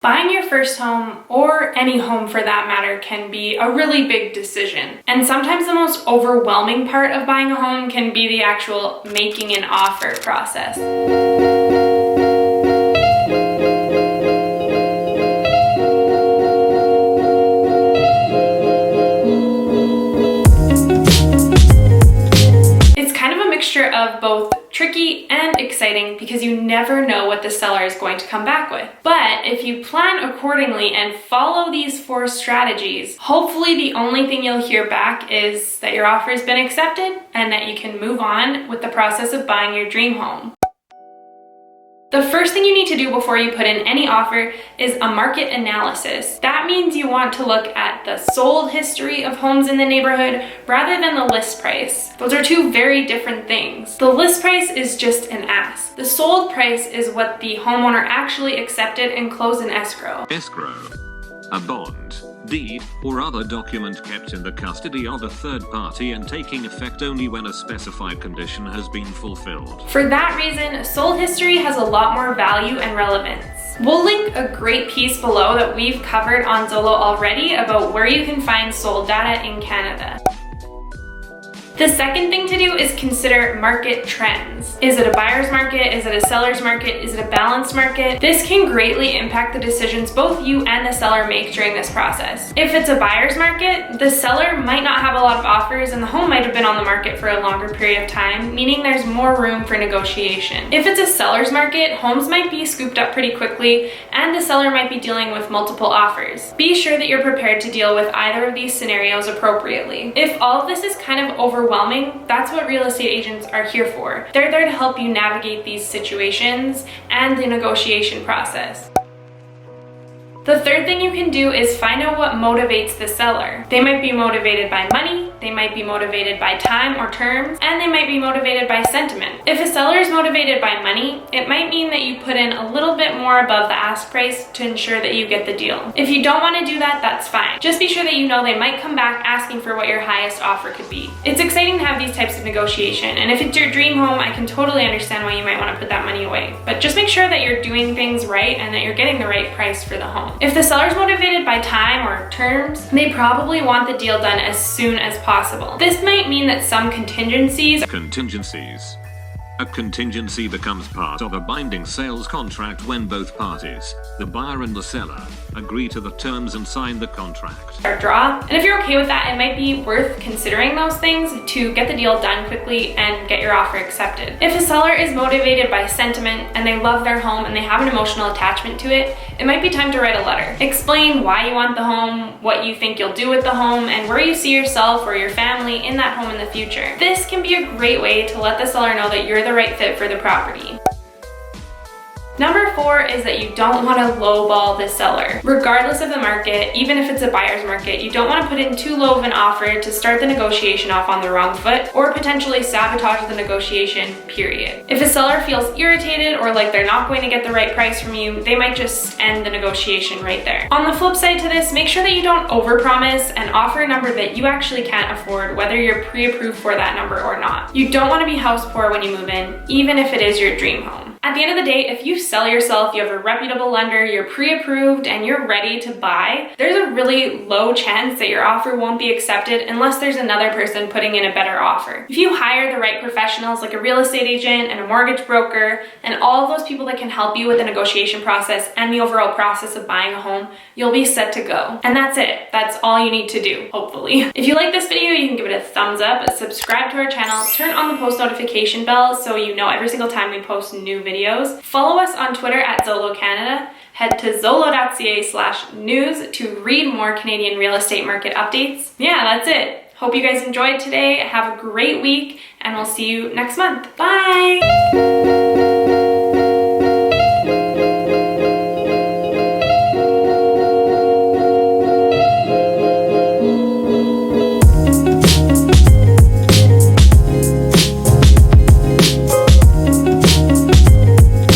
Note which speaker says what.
Speaker 1: Buying your first home, or any home for that matter, can be a really big decision. And sometimes the most overwhelming part of buying a home can be the actual making an offer process. It's kind of a mixture of both tricky and exciting because you never know what the seller is going to come back with. But if you plan accordingly and follow these 4 strategies, hopefully the only thing you'll hear back is that your offer has been accepted and that you can move on with the process of buying your dream home. The first thing you need to do before you put in any offer is a market analysis. That means you want to look at the sold history of homes in the neighborhood rather than the list price. Those are 2 very different things. The list price is just an ask. The sold price is what the homeowner actually accepted and closed in escrow.
Speaker 2: Escrow. A bond, deed, or other document kept in the custody of a third party and taking effect only when a specified condition has been fulfilled.
Speaker 1: For that reason, sold history has a lot more value and relevance. We'll link a great piece below that we've covered on Zolo already about where you can find sold data in Canada. The second thing to do is consider market trends. Is it a buyer's market? Is it a seller's market? Is it a balanced market? This can greatly impact the decisions both you and the seller make during this process. If it's a buyer's market, the seller might not have a lot of offers and the home might have been on the market for a longer period of time, meaning there's more room for negotiation. If it's a seller's market, homes might be scooped up pretty quickly and the seller might be dealing with multiple offers. Be sure that you're prepared to deal with either of these scenarios appropriately. If all of this is kind of overwhelming, that's what real estate agents are here for. They're there to help you navigate these situations and the negotiation process. The third thing you can do is find out what motivates the seller. They might be motivated by money, they might be motivated by time or terms, and they might be motivated by sentiment. If a seller is motivated by money, it might mean that you put in a little bit more above the ask price to ensure that you get the deal. If you don't want to do that, that's fine. Just be sure that you know they might come back asking for what your highest offer could be. It's exciting to have these types of negotiation, and if it's your dream home, I can totally understand why you might want to put that money away. But just make sure that you're doing things right and that you're getting the right price for the home. If the seller's motivated by time or terms, they probably want the deal done as soon as possible. This might mean that some contingencies.
Speaker 2: A contingency becomes part of a binding sales contract when both parties, the buyer and the seller, agree to the terms and sign the contract.
Speaker 1: Or draw. And if you're okay with that, it might be worth considering those things to get the deal done quickly and get your offer accepted. If a seller is motivated by sentiment and they love their home and they have an emotional attachment to it, it might be time to write a letter. Explain why you want the home, what you think you'll do with the home, and where you see yourself or your family in that home in the future. This can be a great way to let the seller know that you're the right fit for the property. Number 4 is that you don't want to lowball the seller. Regardless of the market, even if it's a buyer's market, you don't want to put in too low of an offer to start the negotiation off on the wrong foot or potentially sabotage the negotiation, period. If a seller feels irritated or like they're not going to get the right price from you, they might just end the negotiation right there. On the flip side to this, make sure that you don't overpromise and offer a number that you actually can't afford, whether you're pre-approved for that number or not. You don't want to be house poor when you move in, even if it is your dream home. At the end of the day, if you sell yourself, you have a reputable lender, you're pre-approved, and you're ready to buy, there's a really low chance that your offer won't be accepted unless there's another person putting in a better offer. If you hire the right professionals like a real estate agent and a mortgage broker and all of those people that can help you with the negotiation process and the overall process of buying a home, you'll be set to go. And that's it. That's all you need to do, hopefully. If you like this video, you can give it a thumbs up, subscribe to our channel, turn on the post notification bell so you know every single time we post new videos. Follow us on Twitter at Zolo Canada. Head to zolo.ca/news to read more Canadian real estate market updates. Yeah, that's it. Hope you guys enjoyed today. Have a great week and we'll see you next month. Bye!